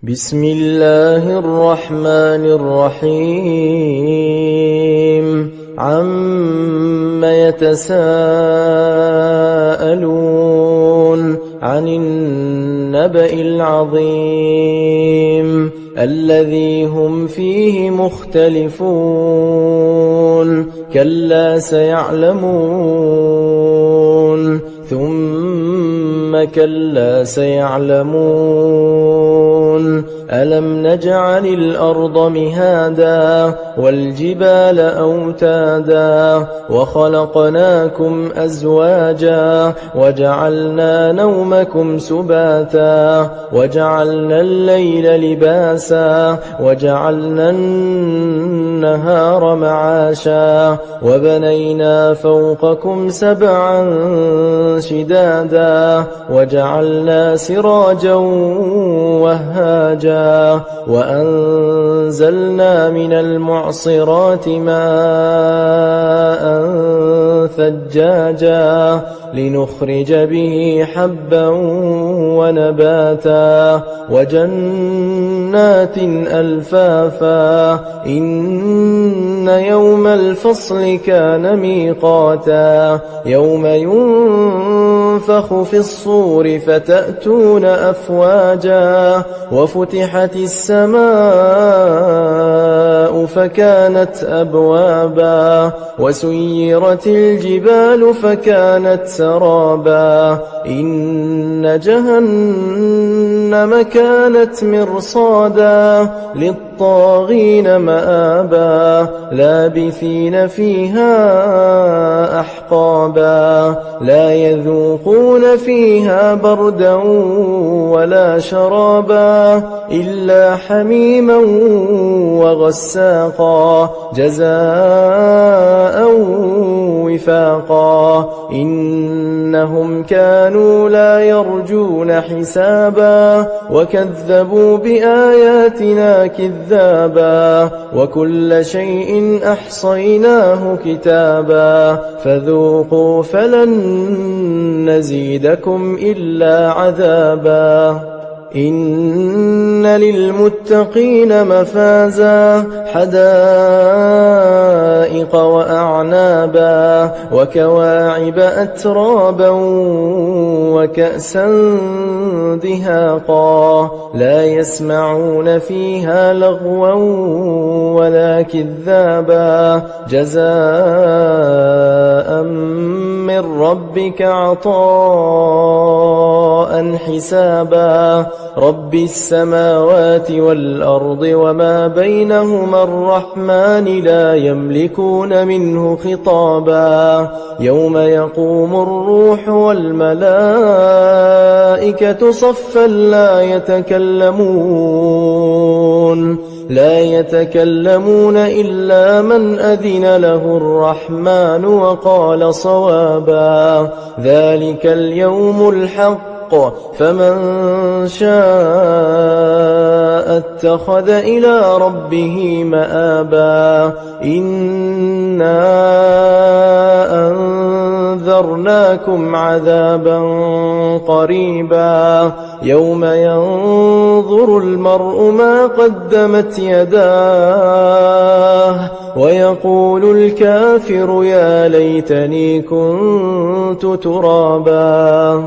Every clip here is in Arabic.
بسم الله الرحمن الرحيم عم يتساءلون عن النبأ العظيم الذي هم فيه مختلفون كلا سيعلمون ثم كلا سيعلمون ألم نجعل الأرض مهادا والجبال أوتادا وخلقناكم أزواجا وجعلنا نومكم سباتا وجعلنا الليل لباسا وجعلنا النهار معاشا وبنينا فوقكم سبعا شدادا وجعلنا سراجا وهاجا وأنزلنا من المعصرات ماء ثجاجا لنخرج به حبا ونباتا وجنات ألفافا إن يوم الفصل كان ميقاتا يوم ينفخ في الصور فتأتون أفواجا وفتحت السماء فكانت أبوابا وسيرت الجبال فكانت سرابا إن جهنم كانت مرصادا للطاغين مآبا لابثين فيها أحقابا لا يذوقون فيها بردا ولا شرابا إلا حميما وغساقا جزاء وفاقا إنهم كانوا لا يرجون حسابا وكذبوا بآياتنا كذابا وكل شيء أحصيناه كتابا فذوقوا فلن نزيدكم إلا عذابا إن للمتقين مفازا حدائق وأعنابا وكواعب أترابا وكأسا دهاقا لا يسمعون فيها لغوا ولا كذابا جزاء من ربك عطاء حسابا رب السماوات والأرض وما بينهما الرحمن لا يملكون منه خطابا يوم يقوم الروح والملائكة صفا لا يتكلمون إلا من أذن له الرحمن وقال صوابا ذلك اليوم الحق فمن شاء اتخذ إلى ربه مآبا إنا أنذرناكم عذابا قريبا يوم ينظر المرء ما قدمت يداه ويقول الكافر يا ليتني كنت ترابا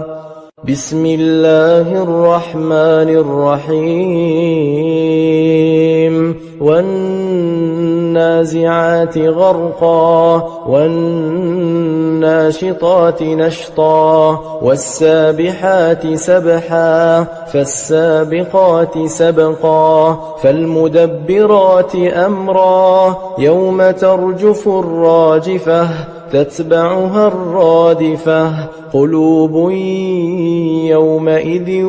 بسم الله الرحمن الرحيم والنازعات غرقا والناشطات نشطا والسابحات سبحا فالسابقات سبقا فالمدبرات أمرا يوم ترجف الراجفة تتبعها الرادفة قلوب يومئذ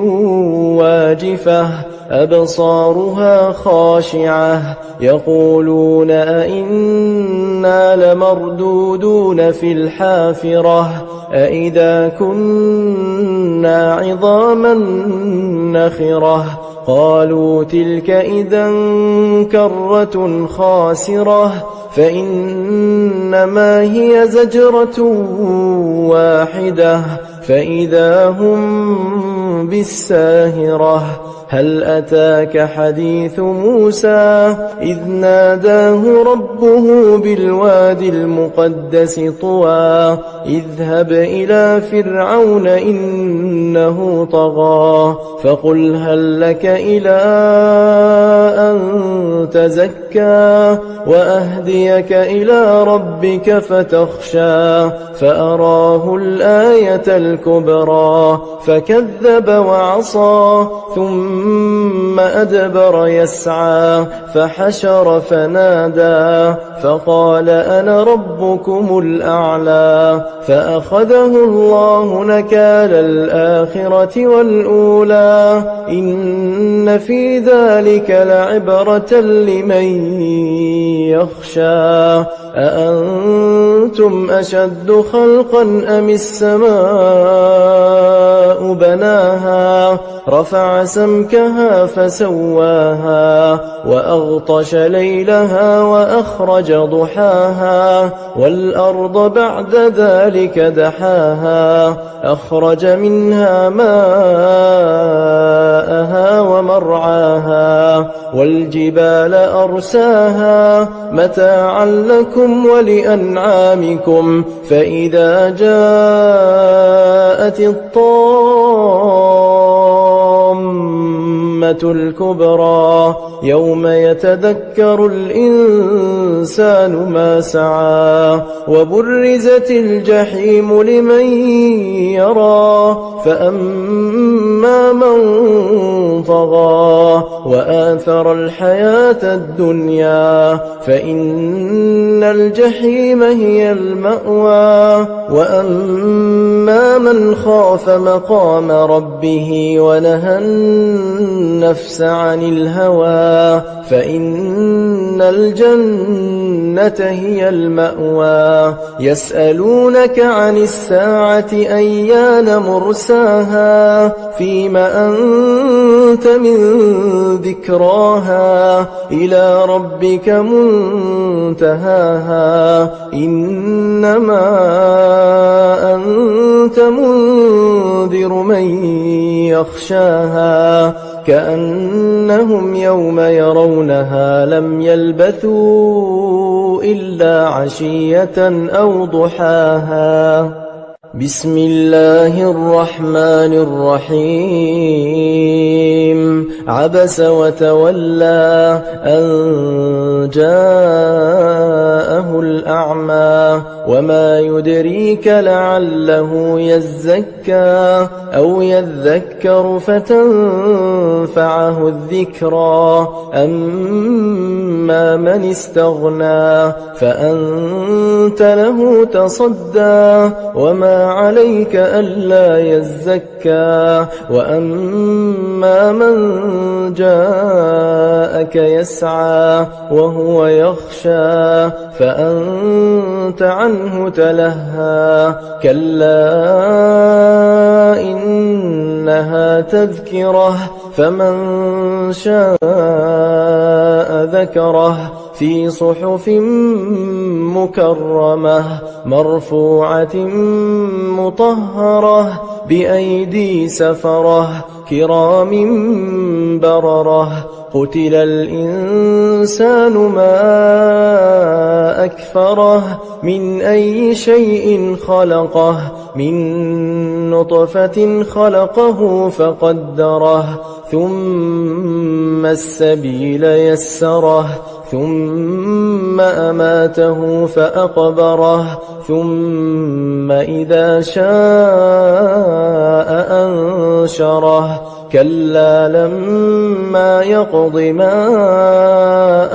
واجفة أبصارها خاشعة يقولون أئنا لمردودون في الحافرة أئذا كنا عظاما نخرة قالوا تلك إذا كرة خاسرة فإنما هي زجرة واحدة فإذا هم بالساهرة هل أتاك حديث موسى إذ ناداه ربه بالوادي المقدس طوى اذهب إلى فرعون إنه طغى فقل هل لك إلى أن تزكى وأهديك إلى ربك فتخشى فأراه الآية الكبرى فكذب وعصى ثم أدبر يسعى فحشر فنادى فقال أنا ربكم الأعلى فأخذه الله نكال الآخرة والأولى إن في ذلك لعبرة لمن يخشى أأنتم أشد خلقا أم السماء بناها رفع سمكها فسواها وأغطش ليلها وأخرج ضحاها والأرض بعد ذلك دحاها أخرج منها ماءها ومرعاها والجبال أرساها متاعا لكم ولأنعامكم فإذا جاءت الطامة الكبرى يوم يتذكر الإنسان ما سعى وبرزت الجحيم لمن يرى فأما من طغى وآثر الحياة الدنيا فإن الجحيم هي المأوى وأما من خاف مقام ربه ونهى النفس عن الهوى فإن الجنة هي المأوى يسألونك عن الساعة أيان مرساها فيم أنت من ذكراها إلى ربك منتهاها إنما أنت منذر من يخشاها كأنهم يوم يرونها لم يلبثوا إلا عشية أو ضحاها بسم الله الرحمن الرحيم عبس وتولى أن جاءه الأعمى وما يدريك لعله يزكى أو يذكر فتنفعه الذكرى أما من استغنى فأنت له تصدى وما عليك ألا يزكى وأما من جاءك يسعى وهو يخشى فأنت عنه تلهى كلا إنها تذكرة فمن شاء ذكره في صحف مكرمة مرفوعة مطهرة بأيدي سفرة كرام بررة قتل الإنسان ما أكفره من أي شيء خلقه من نطفة خلقه فقدره ثم السبيل يسره ثم أماته فأقبره ثم إذا شاء أنشره كلا لما يقض ما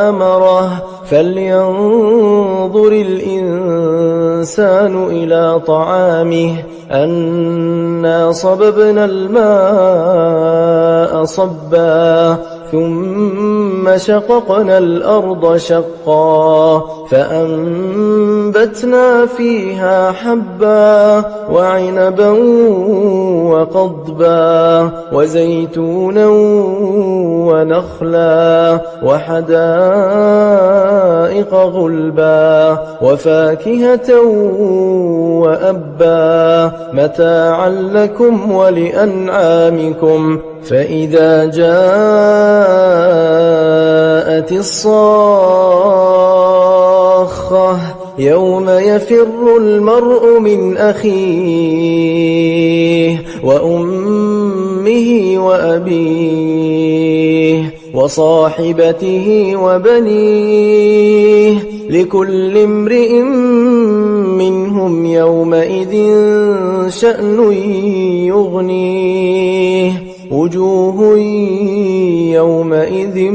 أمره فلينظر الإنسان إلى طعامه أنا صببنا الماء صبا ثم شققنا الأرض شقا فأنبتنا فيها حبا وعنبا وقضبا وزيتونا ونخلا وحدائق غلبا وفاكهة وأبا متاعا لكم ولأنعامكم فإذا جاءت الصاخة يوم يفر المرء من أخيه وأمه وأبيه وصاحبته وبنيه لكل امرئ منهم يومئذ شأن يغنيه وجوه يومئذ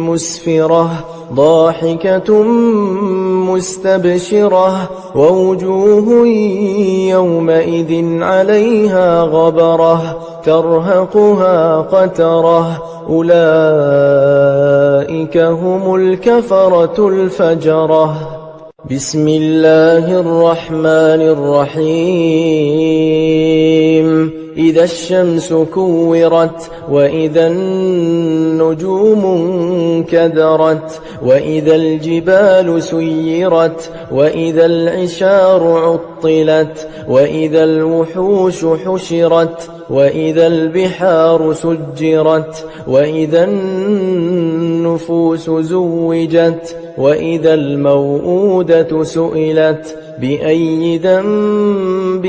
مسفرة ضاحكة مستبشرة ووجوه يومئذ عليها غبرة ترهقها قترة أولئك هم الكفرة الفجرة. بسم الله الرحمن الرحيم إذا الشمس كورت وإذا النجوم انكدرت وإذا الجبال سيرت وإذا العشار عطلت وإذا الوحوش حشرت وإذا البحار سجرت وإذا النفوس زوجت وإذا الموءودة سئلت بأي ذنب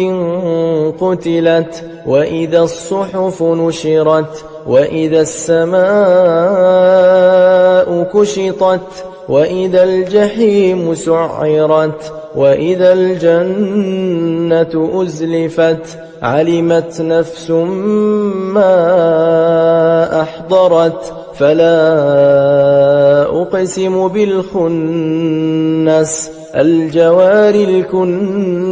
قتلت وإذا الصحف نشرت وإذا السماء كشطت وإذا الجحيم سعرت وإذا الجنة أزلفت علمت نفس ما أحضرت فلا أقسم بالخنس الجوار الكنس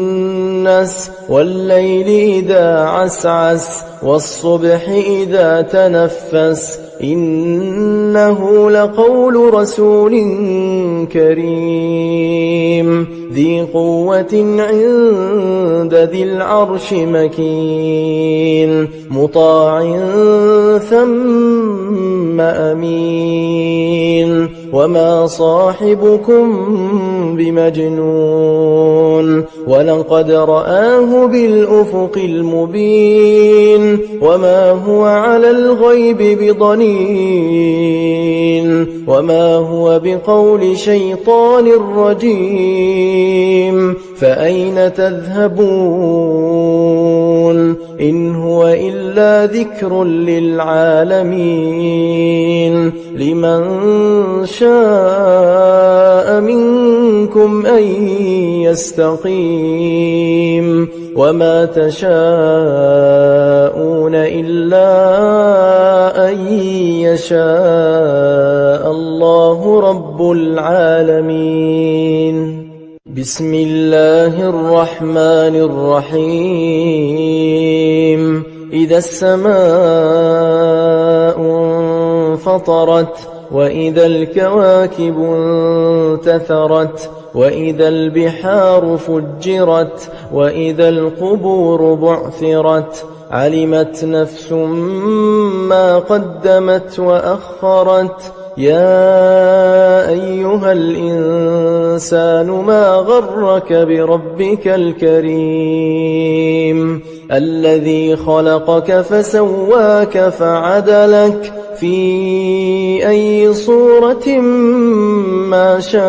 والليل إذا عسعس والصبح إذا تنفس إنه لقول رسول كريم ذي قوة عند ذي العرش مكين مطاع ثم أمين وما صاحبكم بمجنون ولقد رآه بالأفق المبين وما هو على الغيب بضنين وما هو بقول شيطان رجيم فأين تذهبون إن هو إلا ذكر للعالمين لمن شاء منكم أن يستقيم وما تشاءون إلا أن يشاء الله رب العالمين. بسم الله الرحمن الرحيم إذا السماء انفطرت وإذا الكواكب انتثرت وإذا البحار فجرت وإذا القبور بعثرت علمت نفس ما قدمت وأخرت يا أيها الإنسان ما غرك بربك الكريم الذي خلقك فسواك فعدلك في أي صورة ما شاء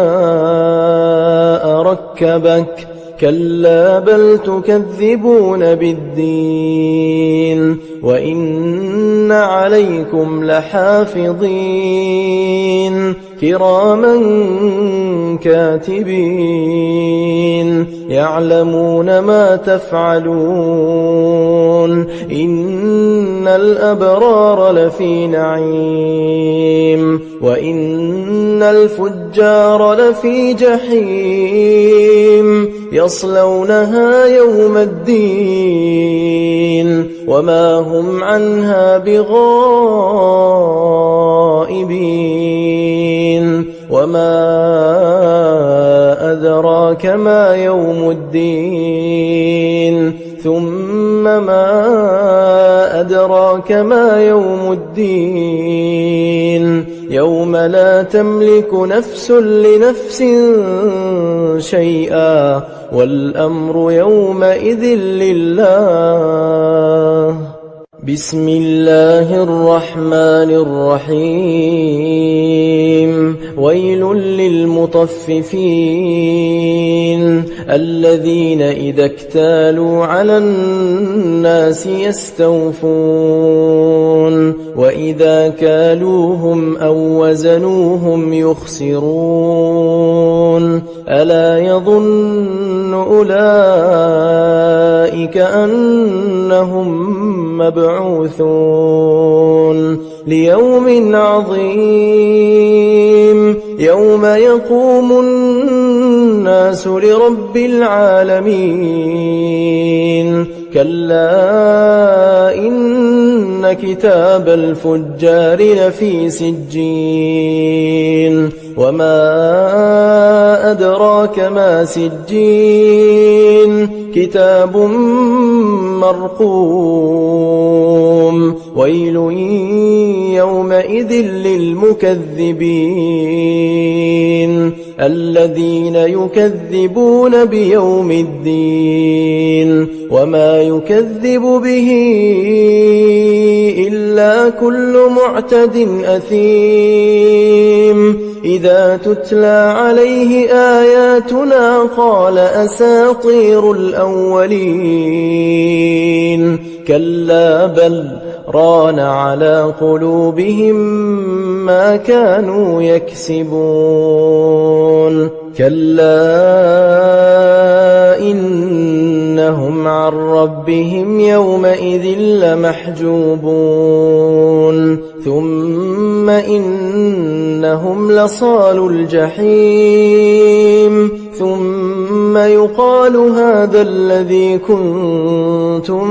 ركبك كلا بل تكذبون بالدين وإن عليكم لحافظين كراما كاتبين يعلمون ما تفعلون إن الأبرار لفي نعيم وإن الفجار لفي جحيم يصلونها يوم الدين وما هم عنها بغائبين وما أدراك ما يوم الدين ثم ما أدراك ما يوم الدين يومئذ لا تملك نفس لنفس شيئا والأمر يومئذ لله. بسم الله الرحمن الرحيم. ويل للمطففين الذين إذا اكتالوا على الناس يستوفون وإذا كالوهم أو وزنوهم يخسرون. ألا يظن أولئك أنهم مبعوثون ليوم عظيم يوم يقوم الناس لرب العالمين. كلا إن كتاب الفجار لفي سجين وما أدراك ما سجين كتاب مرقوم. ويل يومئذ للمكذبين الذين يكذبون بيوم الدين وما يكذب به إلا كل معتد أثيم. إذا تتلى عليه آياتنا قال أساطير الأولين. كلا بل ران على قلوبهم ما كانوا يكسبون. كلا إنهم عن ربهم يومئذ لمحجوبون. ثم إنهم لصالوا الجحيم. ثم يقال هذا الذي كنتم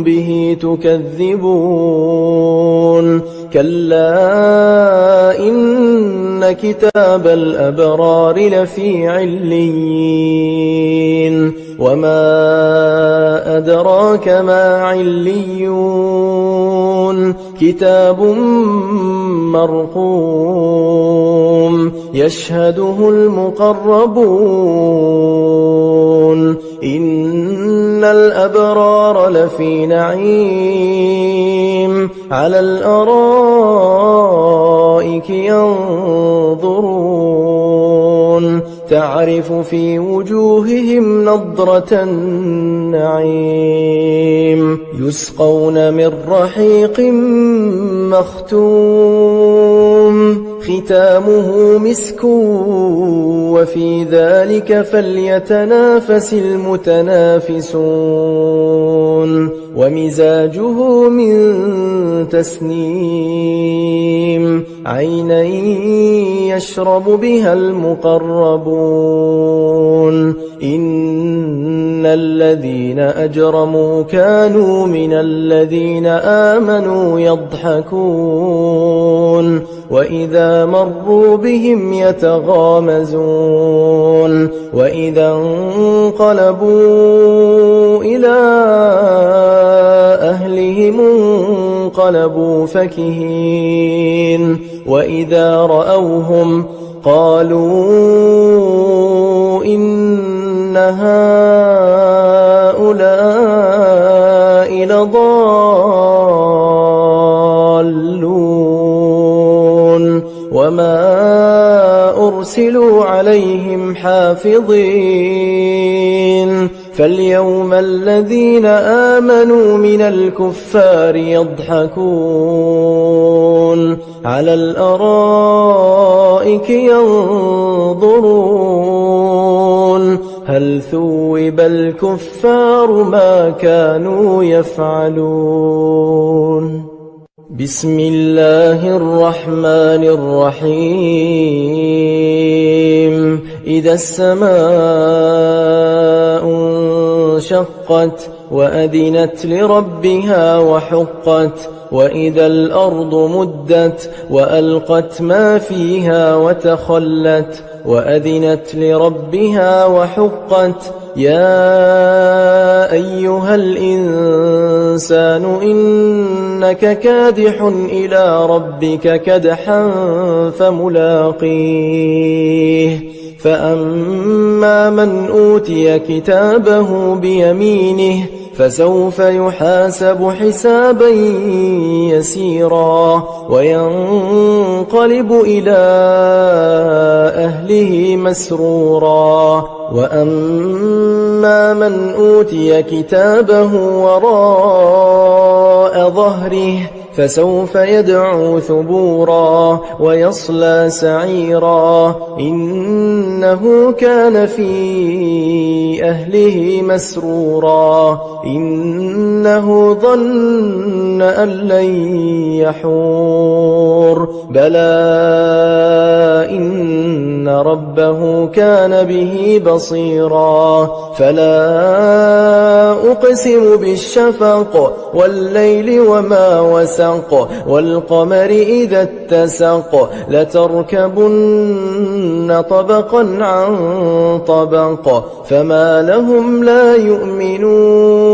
به تكذبون. كلا إن كتاب الأبرار لفي عليين وما أدراك ما عليون. كتاب مرقوم يشهده المقربون. إن الأبرار لفي نعيم على الأرائك ينظرون تعرف في وجوههم نضرة النعيم. يسقون من رحيق مختوم ختامه مسك وفي ذلك فليتنافس المتنافسون. ومزاجه من تسنيم عينا يشرب بها المقربون. إن الذين أجرموا كانوا من الذين آمنوا يضحكون وإذا مروا بهم يتغامزون. وإذا انقلبوا إلى أهلهم انقلبوا فكهين. وإذا رأوهم قالوا إن هؤلاء لضالون وما أرسلوا عليهم حافظين. فاليوم الذين آمنوا من الكفار يضحكون على الأرائك ينظرون هل ثوب الكفار ما كانوا يفعلون. بسم الله الرحمن الرحيم. إذا السماء انشقت وأذنت لربها وحقت وإذا الأرض مدت وألقت ما فيها وتخلت وأذنت لربها وحقت. يا أيها الإنسان إنك كادح إلى ربك كدحا فملاقيه فأما من أوتي كتابه بيمينه فسوف يحاسب حسابا يسيرا وينقلب إلى أهله مسرورا وأما من أوتي كتابه وراء ظهره فسوف يدعو ثبورا ويصلى سعيرا إنه كان في أهله مسرورا إنه ظن أن لن يحور بلى إن ربه كان به بصيرا فلا أقسم بالشفق والليل وما وسق والقمر إذا اتسق لتركبن طبقا عن طبق فما لهم لا يؤمنون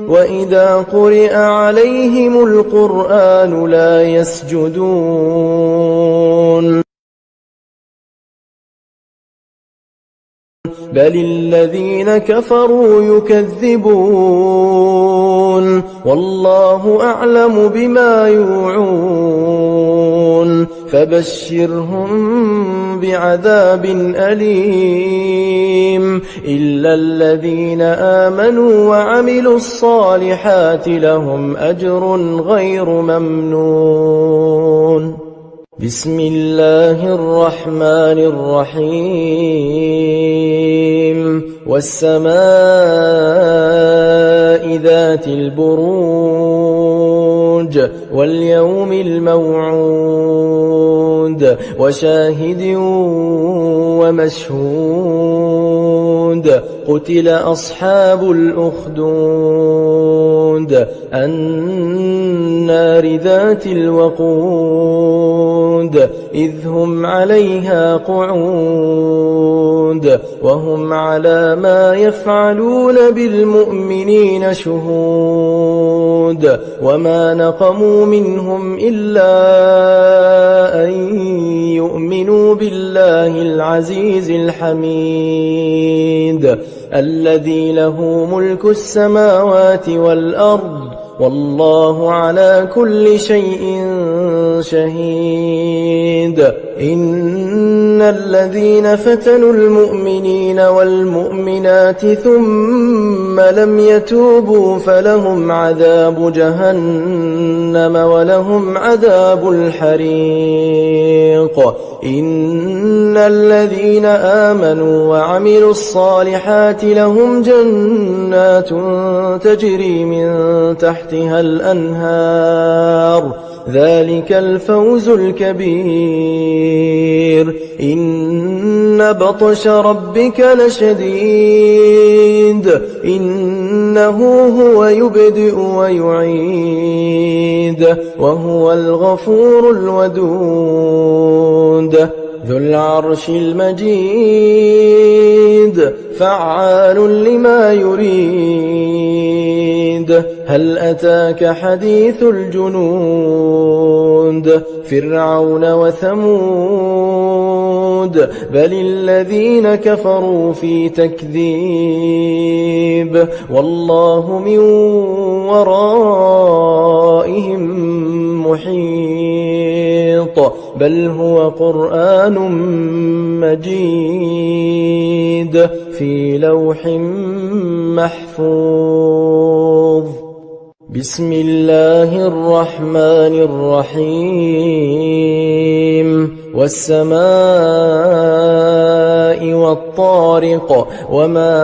وإذا قرئ عليهم القرآن لا يسجدون بل الذين كفروا يكذبون والله أعلم بما يوعون فبشرهم بعذاب أليم إلا الذين آمنوا وعملوا الصالحات لهم أجر غير ممنون بسم الله الرحمن الرحيم والسماء ذات البروج واليوم الموعود وشاهد ومشهود قتل أصحاب الأخدود النار ذات الوقود إذ هم عليها قعود وهم على ما يفعلون بالمؤمنين شهود وما نقموا منهم إلا أن يؤمنوا بالله العزيز الحميد الذي له ملك السماوات والأرض والله على كل شيء شهيد إن الذين فتنوا المؤمنين والمؤمنات ثم لم يتوبوا فلهم عذاب جهنم ولهم عذاب الحريق إن الذين آمنوا وعملوا الصالحات لهم جنات تجري من تحتها الأنهار ذلك الفوز الكبير إن بطش ربك لشديد إنه هو يبدئ ويعيد وهو الغفور الودود ذو العرش المجيد فعال لما يريد هل أتاك حديث الجنود فرعون وثمود بل الذين كفروا في تكذيب والله من ورائهم محيط بل هو قرآن مجيد في لوح محفوظ بسم الله الرحمن الرحيم والسماء والطارق وما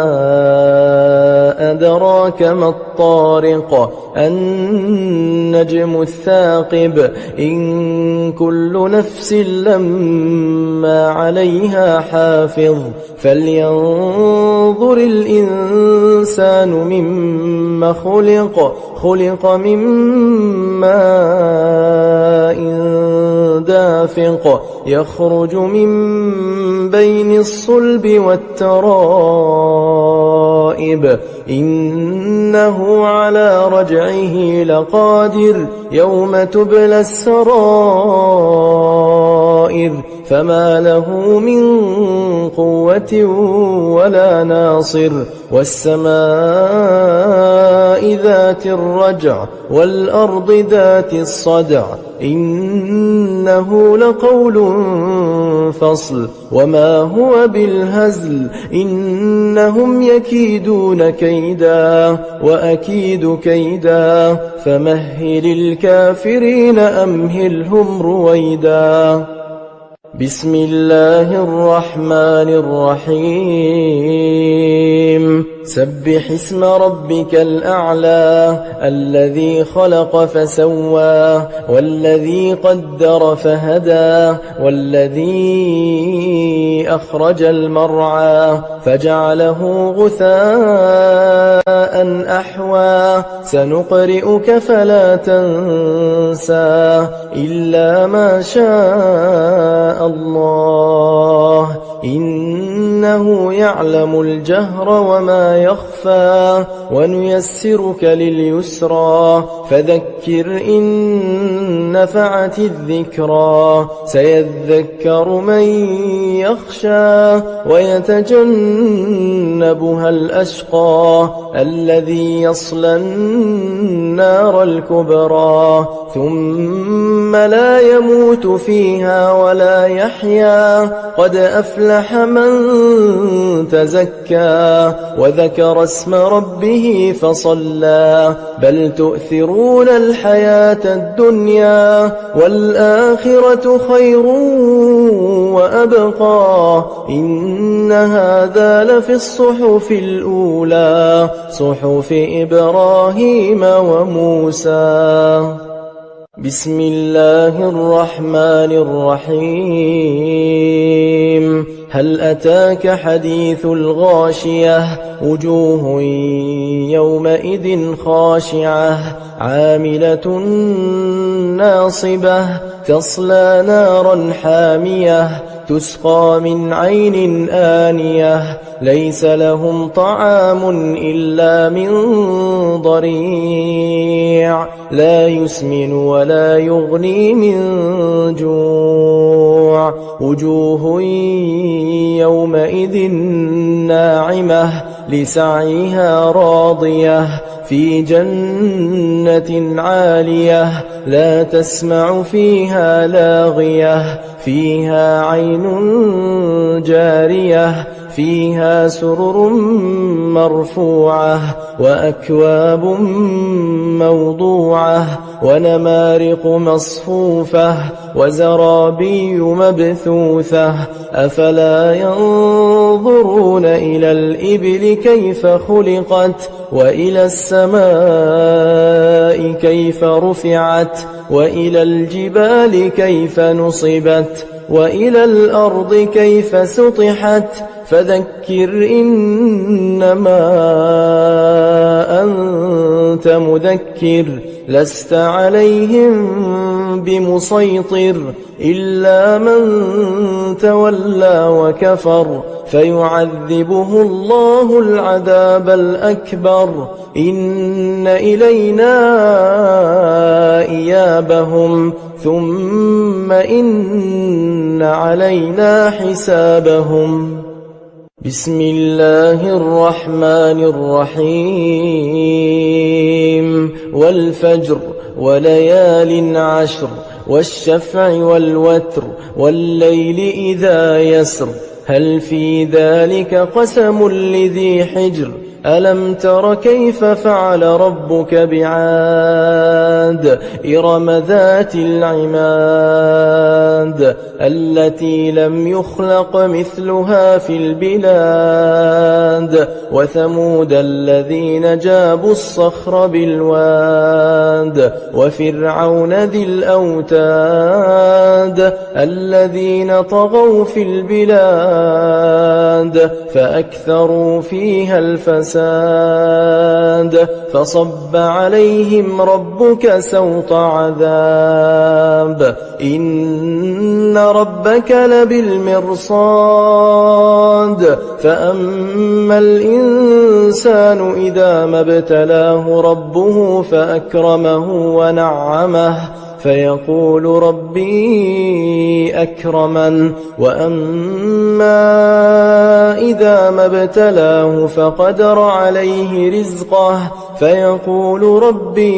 أدراك ما الطارق النجم الثاقب إن كل نفس لما عليها حافظ فلينظر الإنسان مما خلق من ماء دافق يخرج من بين الصلب والترائب الغائب إنه على رجعه لقادر يوم تبلى السرائر فما له من قوة ولا ناصر والسماء ذات الرجع والأرض ذات الصدع إنه لقول فصل وما هو بالهزل إنهم يكيدون كيدا وأكيد كيدا فمهل الكافرين أمهلهم رويدا بسم الله الرحمن الرحيم سبح اسم ربك الأعلى الذي خلق فسوى والذي قدر فهدى والذي أخرج المرعى فجعله غثاء أحوى سنقرئك فلا تنسى إلا ما شاء الله إنه يعلم الجهر وما يخفى ونيسرك لليسرى فذكر إن نفعت الذكرى سيذكر من يخشى ويتجنبها الأشقى الذي يصلى النار الكبرى ثم لا يموت فيها ولا يحيا قد أفلح من تزكى وذكر اسم ربه فصلى بل تؤثرون الحياة الدنيا والآخرة خير وأبقى إن هذا لفي الصحف الأولى صحف إبراهيم وموسى بسم الله الرحمن الرحيم هل أتاك حديث الغاشية وجوه يومئذ خاشعة عاملة ناصبة تصلى نارا حامية تسقى من عين آنية ليس لهم طعام إلا من ضريع لا يسمن ولا يغني من جوع وجوه يومئذ ناعمة لسعيها راضية في جنة عالية لا تسمع فيها لاغية فيها عين جارية فيها سرر مرفوعة وأكواب موضوعة ونمارق مصفوفة وزرابي مبثوثة أفلا ينظرون إلى الإبل كيف خلقت وإلى السماء كيف رفعت وإلى الجبال كيف نصبت وإلى الأرض كيف سطحت فذكر إنما أنت مذكر لست عليهم بمسيطر إلا من تولى وكفر فيعذبه الله العذاب الأكبر إن إلينا إيابهم ثم إن علينا حسابهم بسم الله الرحمن الرحيم والفجر وليال عشر والشفع والوتر والليل إذا يسر هل في ذلك قسم لذي حجر ألم تر كيف فعل ربك بعاد إرم ذات العماد التي لم يخلق مثلها في البلاد وثمود الذين جابوا الصخر بالواد وفرعون ذي الأوتاد الذين طغوا في البلاد البلاد فأكثروا فيها الفساد فصب عليهم ربك سوط عذاب إن ربك لبالمرصاد فأما الإنسان إذا ما ابتلاه ربه فأكرمه ونعمه فيقول ربي أكرمن وأما إذا ما ابتلاه فقدر عليه رزقه فيقول ربي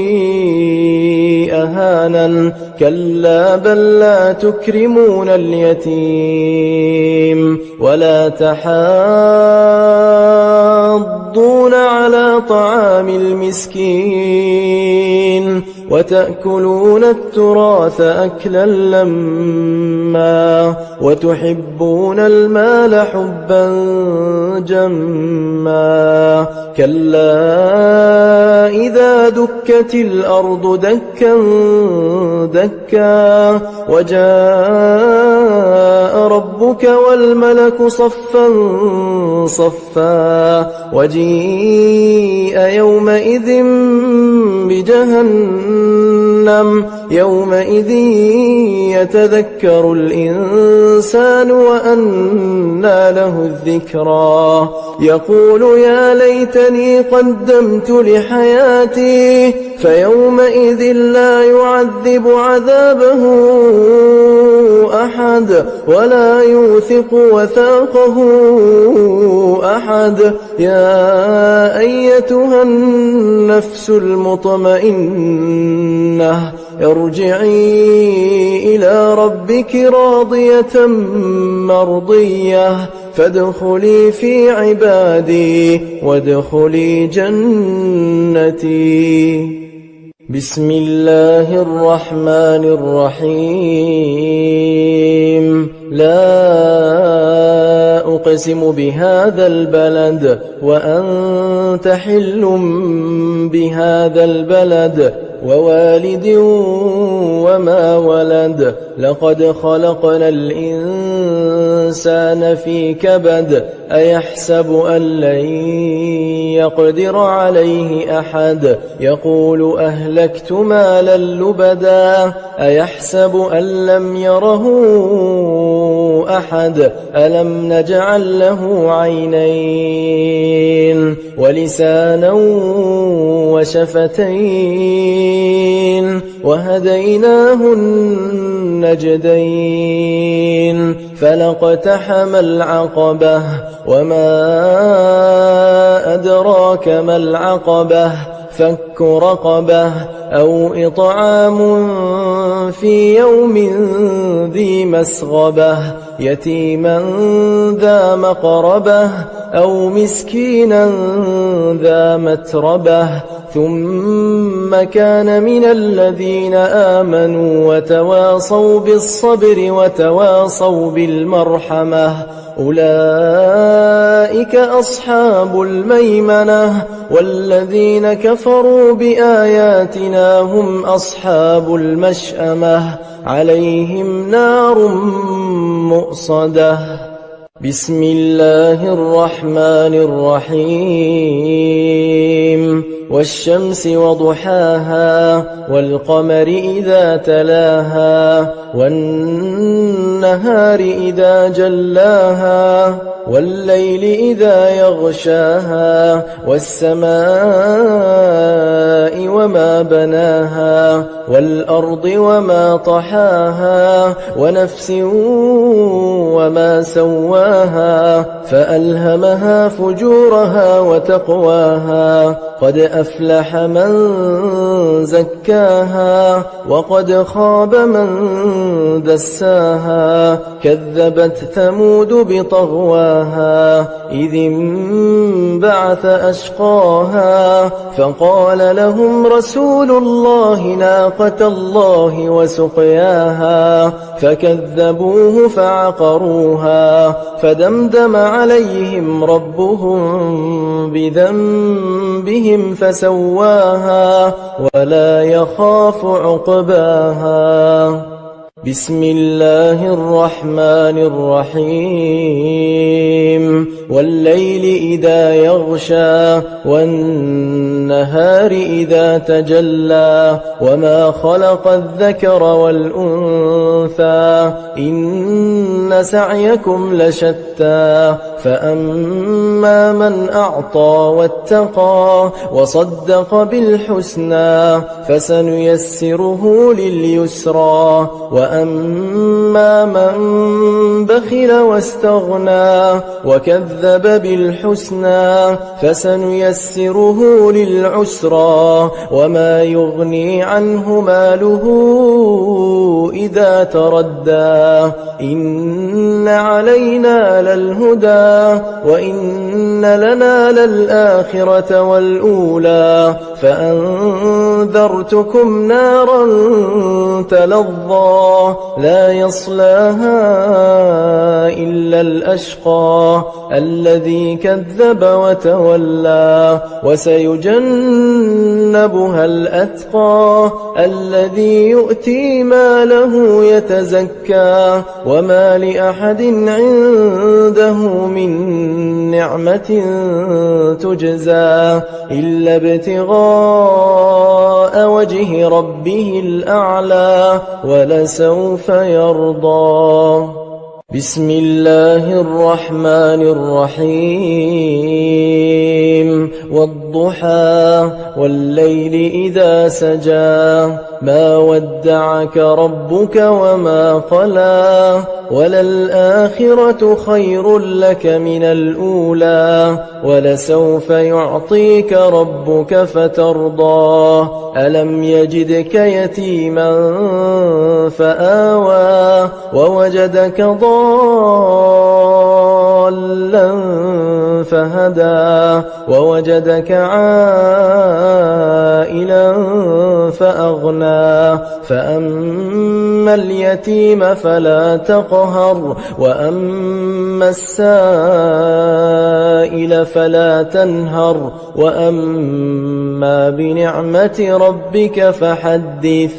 أهانن كلا بل لا تكرمون اليتيم ولا تحاضون على طعام المسكين وتأكلون التراث أكلا لما وتحبون المال حبا جما كلا إذا دكت الأرض دكا دكا وجاء ربك والملك صفا صفا وجيء يومئذ بجهنم يومئذ يتذكر الإنسان وأنى له الذكرى يقول يا ليتني قدمت لحياتي فيومئذ لا يعذب عذابه أحد ولا يوثق وثاقه أحد يا أيتها النفس المطمئنة ارجعي إلى ربك راضية مرضية فادخلي في عبادي وادخلي جنتي بسم الله الرحمن الرحيم لا أقسم بهذا البلد وأنت حل بهذا البلد ووالد وما ولد لقد خلقنا الإنسان في كبد أيحسب أن لن يقدر عليه أحد يقول أهلكت مالا لبدا أيحسب أن لم يره أحد ألم نجعل له عينين ولسانا وشفتين وهديناه النجدين فلاقتحم العقبة وما أدراك ما العقبة فك رقبة أو إطعام في يوم ذي مسغبة يتيما ذا مقربة أو مسكينا ذا متربة ثم كان من الذين آمنوا وتواصوا بالصبر وتواصوا بالمرحمة أولئك أصحاب الميمنة والذين كفروا بآياتنا هم أصحاب المشأمة عليهم نار مؤصدة بسم الله الرحمن الرحيم والشمس وضحاها والقمر إذا تلاها والنهار إذا جلاها والليل إذا يغشاها والسماء وما بناها والأرض وما طحاها ونفس وما سواها فألهمها فجورها وتقواها قد أفلح من زكاها وقد خاب من دساها كذبت ثمود بطغواها إذ انبعث أشقاها فقال لهم رسول الله ناقة الله وسقياها فكذبوه فعقروها فدمدم عليهم ربهم بذنبهم فسواها ولا يخاف عقباها بسم الله الرحمن الرحيم والليل إذا يغشى والنهار إذا تجلى وما خلق الذكر والأنثى إن سعيكم لشتى فأما من أعطى واتقى وصدق بالحسنى فسنيسره لليسرى وأما من بخل واستغنى وكذب بالحسنى فسنيسره للعسرى وما يغني عنه ماله إذا تردى إن علينا للهدى وإن لنا للآخرة والأولى فأنذرتكم نارا تلظى لا يصلاها إلا الأشقى الذي كذب وتولى وسيجنبها الأتقى الذي يؤتي ماله يتزكى وما لأحد عنده من نعمة تجزى إلا ابتغاء وجه ربه الأعلى ولسوف يرضى بسم الله الرحمن الرحيم والضحى والليل إذا سجى ما ودعك ربك وما قلى وللآخرة خير لك من الأولى ولسوف يعطيك ربك فترضى ألم يجدك يتيما فآوى ووجدك ضالا فهدى ووجدك عائلا فأغنى فأما اليتيم فلا تقهر وأما السائل فلا تنهر وأما بنعمة ربك فحدث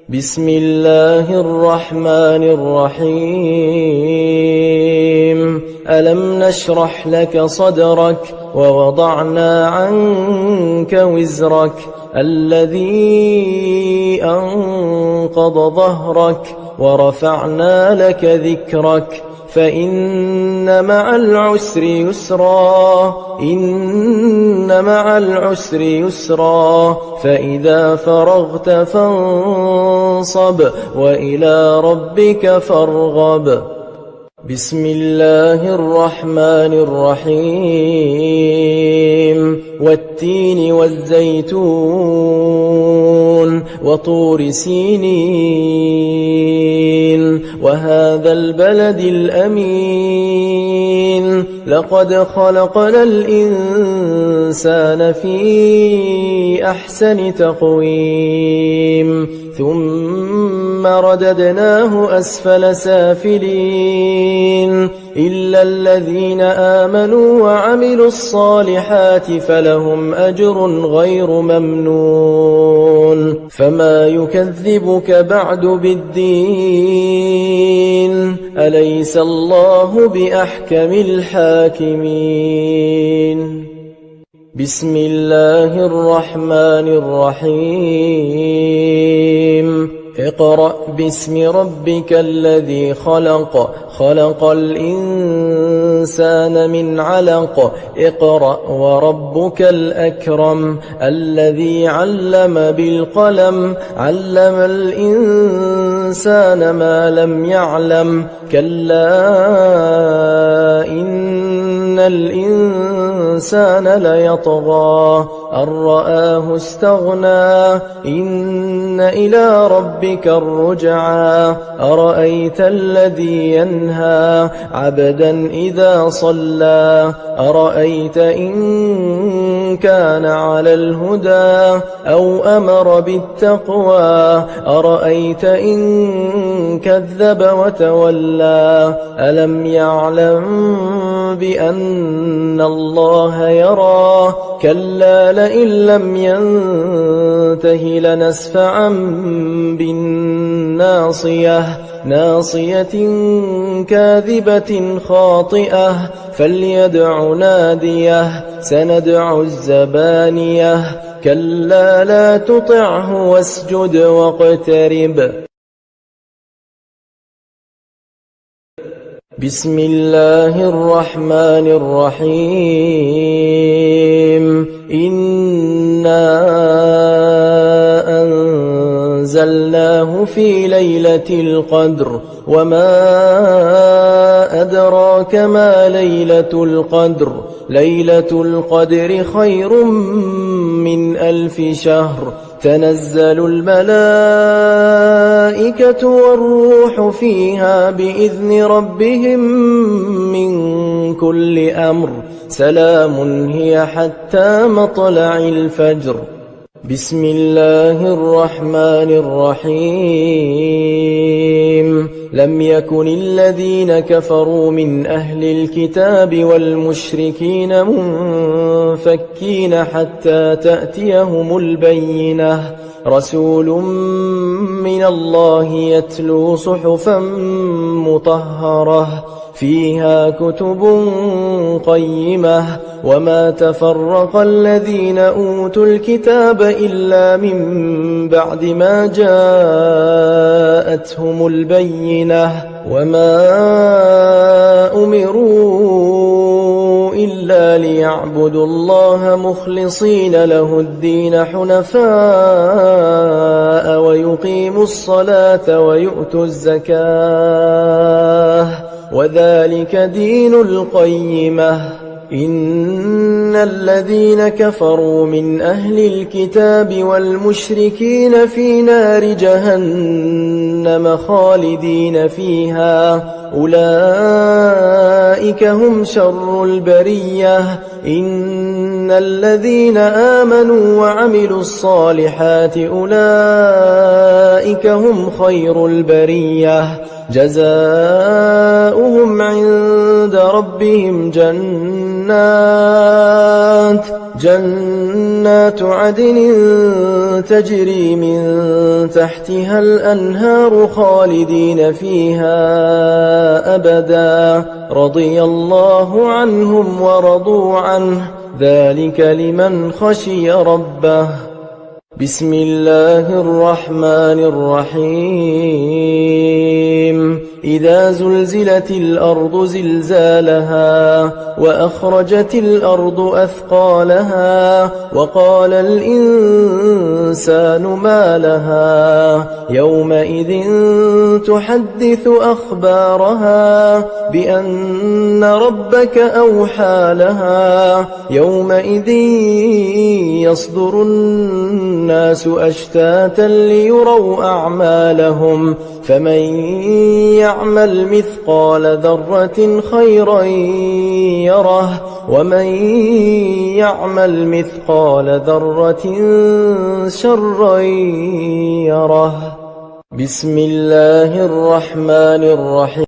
بسم الله الرحمن الرحيم ألم نشرح لك صدرك ووضعنا عنك وزرك الذي أنقض ظهرك ورفعنا لك ذكرك فإن مع العسر يسرا إن مع العسر يسرا فإذا فرغت فانصب وإلى ربك فارغب بسم الله الرحمن الرحيم والتين والزيتون وطور سينين وهذا البلد الأمين لقد خلقنا الإنسان في أحسن تقويم ثم رددناه أسفل سافلين إلا الذين آمنوا وعملوا الصالحات فلهم أجر غير ممنون فما يكذبك بعد بالدين أليس الله بأحكم الحاكمين بسم الله الرحمن الرحيم اقرأ باسم ربك الذي خلق خلق الإنسان من علق اقرأ وربك الأكرم الذي علم بالقلم علم الإنسان ما لم يعلم كلا إن الإنسان ليطغى أن رآه استغنى إن إلى ربك الرجعى أرأيت الذي ينهى عبدا إذا صلى أرأيت إن كان على الهدى أو أمر بالتقوى أرأيت إن كذب وتولى ألم يعلم بأن الله الله يرى كلا لئن لم ينته لنسفعا بالناصية ناصية كاذبة خاطئة فليدع ناديه سندع الزبانية كلا لا تطعه واسجد واقترب. بسم الله الرحمن الرحيم إنا أنزلناه في ليلة القدر وما أدراك ما ليلة القدر ليلة القدر خير من 1000 شهر تنزل الملائكة والروح فيها بإذن ربهم من كل أمر سلام هي حتى مطلع الفجر. بسم الله الرحمن الرحيم لم يكن الذين كفروا من أهل الكتاب والمشركين منفكين حتى تأتيهم البينة رسول من الله يتلو صحفا مطهرة فيها كتب قيمة وما تفرق الذين أوتوا الكتاب إلا من بعد ما جاءتهم البينة وما أمروا إلا ليعبدوا الله مخلصين له الدين حنفاء ويقيموا الصلاة ويؤتوا الزكاة وذلك دين القيمة. إن الذين كفروا من أهل الكتاب والمشركين في نار جهنم خالدين فيها أولئك هم شر البرية. إن الذين آمنوا وعملوا الصالحات أولئك هم خير البرية جزاؤهم عند ربهم جنات عدن تجري من تحتها الأنهار خالدين فيها أبدا رضي الله عنهم ورضوا عنه ذلك لمن خشي ربه. بسم الله الرحمن الرحيم إذا زلزلت الأرض زلزالها وأخرجت الأرض أثقالها وقال الإنسان ما لها يومئذ تحدث أخبارها بأن ربك أوحى لها يومئذ يصدر الناس أشتاتا ليروا أعمالهم فمن يعمل مثقال ذرة خيرا يره ومن يعمل مثقال ذرة شرا يره. بسم الله الرحمن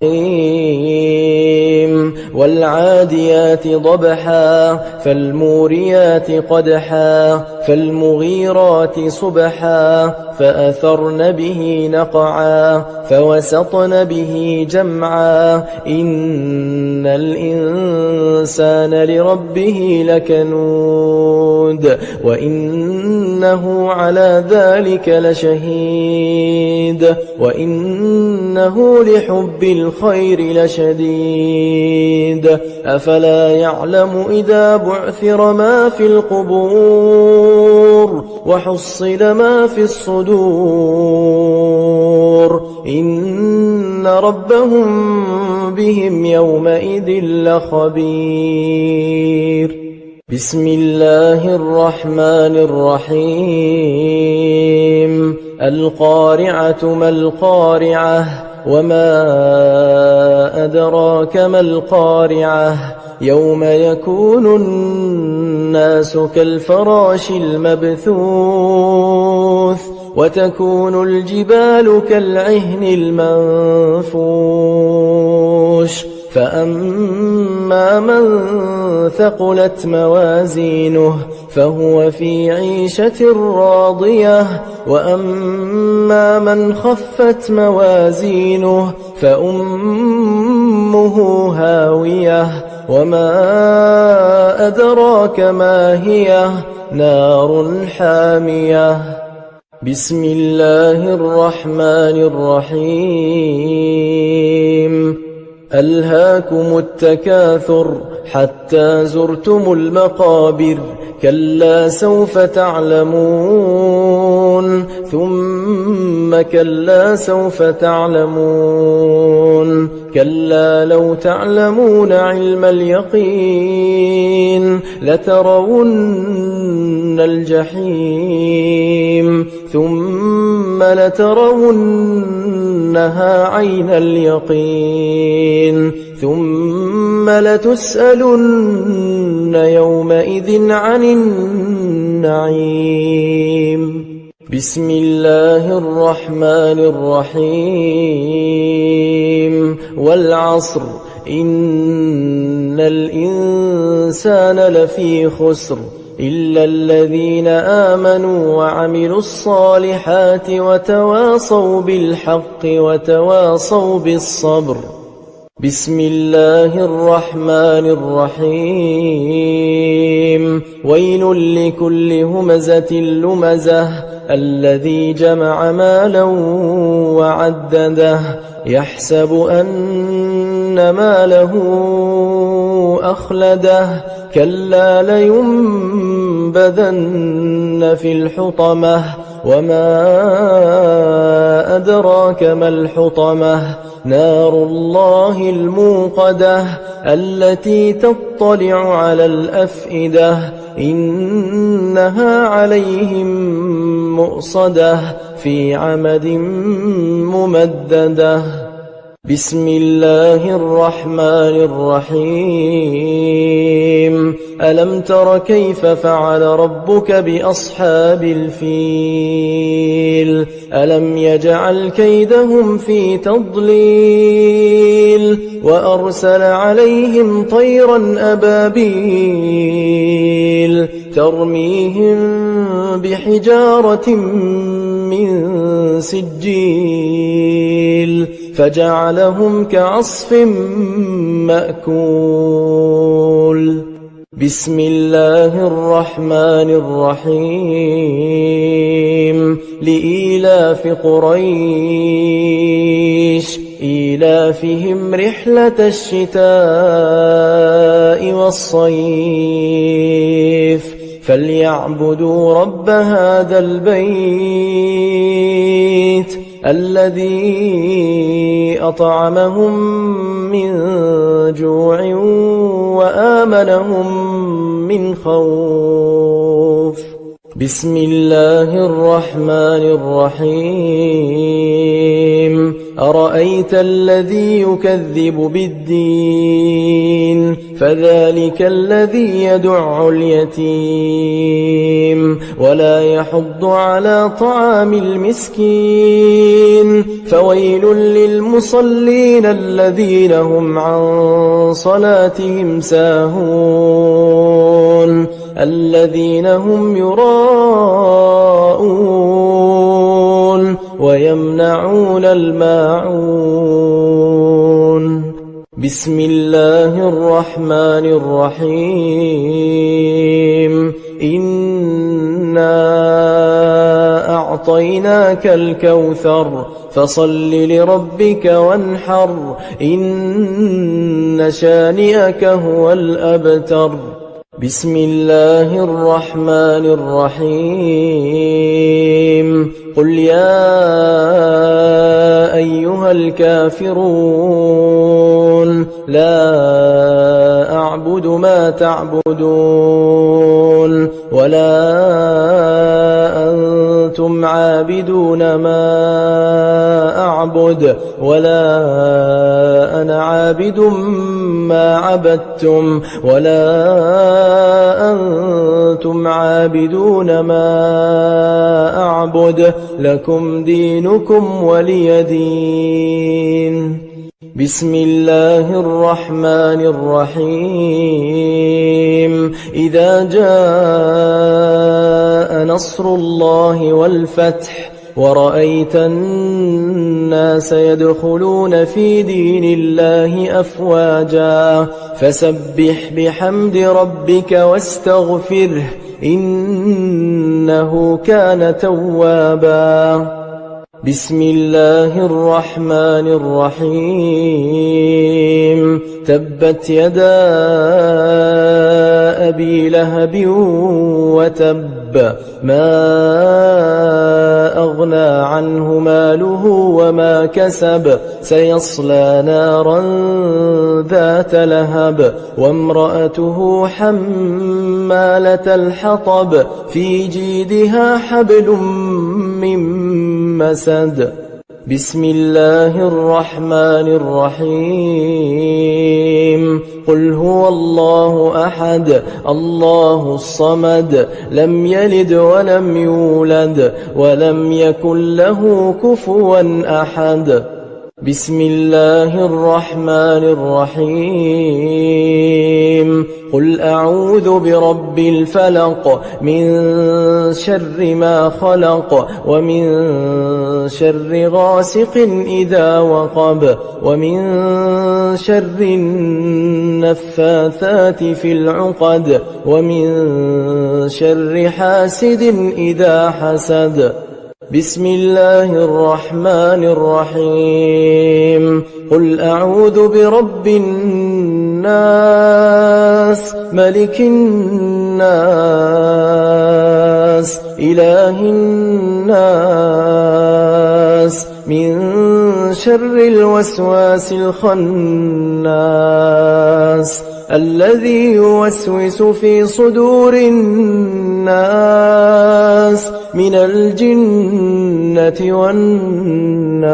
الرحيم والعاديات ضبحا فالموريات قدحا فالمغيرات صبحا فأثرن به نقعا فوسطن به جمعا إن الإنسان لربه لكنود وإنه على ذلك لشهيد وإنه لحب الخير لشديد أفلا يعلم إذا بعثر ما في القبور وحصل ما في الصدور إن ربهم بهم يومئذ لخبير. بسم الله الرحمن الرحيم القارعة ما القارعة وما أدراك ما القارعة يوم يكون الناس كالفراش المبثوث وتكون الجبال كالعهن المنفوش فأما من ثقلت موازينه فهو في عيشة راضية وأما من خفت موازينه فأمه هاوية وما أدراك ما هي نار حامية بسم الله الرحمن الرحيم ألهاكم التكاثر حتى زرتم المقابر كلا سوف تعلمون ثم كلا سوف تعلمون كلا لو تعلمون علم اليقين لترون الجحيم ثم لترونها عين اليقين ثم لتسألن يومئذ عن النعيم بسم الله الرحمن الرحيم والعصر إن الإنسان لفي خسر إلا الذين آمنوا وعملوا الصالحات وتواصوا بالحق وتواصوا بالصبر بسم الله الرحمن الرحيم ويل لكل همزة لمزة الذي جمع مالا وعدده يحسب أن ماله أخلده كلا لينبذن في الحطمة وما أدراك ما الحطمة نار الله الموقدة التي تطلع على الأفئدة إنها عليهم مؤصدة في عمد ممددة بسم الله الرحمن الرحيم ألم تر كيف فعل ربك بأصحاب الفيل ألم يجعل كيدهم في تضليل وأرسل عليهم طيرا أبابيل ترميهم بحجارة من سجيل فجعلهم كعصف مأكول بسم الله الرحمن الرحيم لإيلاف قريش إيلافهم رحلة الشتاء والصيف فليعبدوا رب هذا البيت الذي أطعمهم من جوع وآمنهم من خوف بسم الله الرحمن الرحيم أرأيت الذي يكذب بالدين فذلك الذي يدع اليتيم ولا يحض على طعام المسكين فويل للمصلين الذين هم عن صلاتهم ساهون الذين هم يراءون ويمنعون الماعون بسم الله الرحمن الرحيم إنا أعطيناك الكوثر فصل لربك وانحر إن شانئك هو الأبتر بسم الله الرحمن الرحيم قل يا أيها الكافرون لا أعبد ما تعبدون ولا أنتم عابدون ما أعبد ولا أنا عابد ما عبدتم ولا أنتم عابدون ما أعبد لكم دينكم ولي دين بسم الله الرحمن الرحيم إذا جاء نصر الله والفتح ورأيت الناس يدخلون في دين الله أفواجا فسبح بحمد ربك واستغفره إنه كان توابا بسم الله الرحمن الرحيم تبت يدا أبي لهب وتب ما أغنى عنه ماله وما كسب سيصلى نارا ذات لهب وامرأته حمالة الحطب في جيدها حبل من مسد بسم الله الرحمن الرحيم قل هو الله أحد الله الصمد لم يلد ولم يولد ولم يكن له كفوا أحد بسم الله الرحمن الرحيم قل أعوذ برب الفلق من شر ما خلق ومن شر غاسق إذا وقب ومن شر النفاثات في العقد ومن شر حاسد إذا حسد بسم الله الرحمن الرحيم قل أعوذ برب الناس ملك الناس إله الناس من شر الوسواس الخناس الذي يوسوس في صدور الناس من الجنة والناس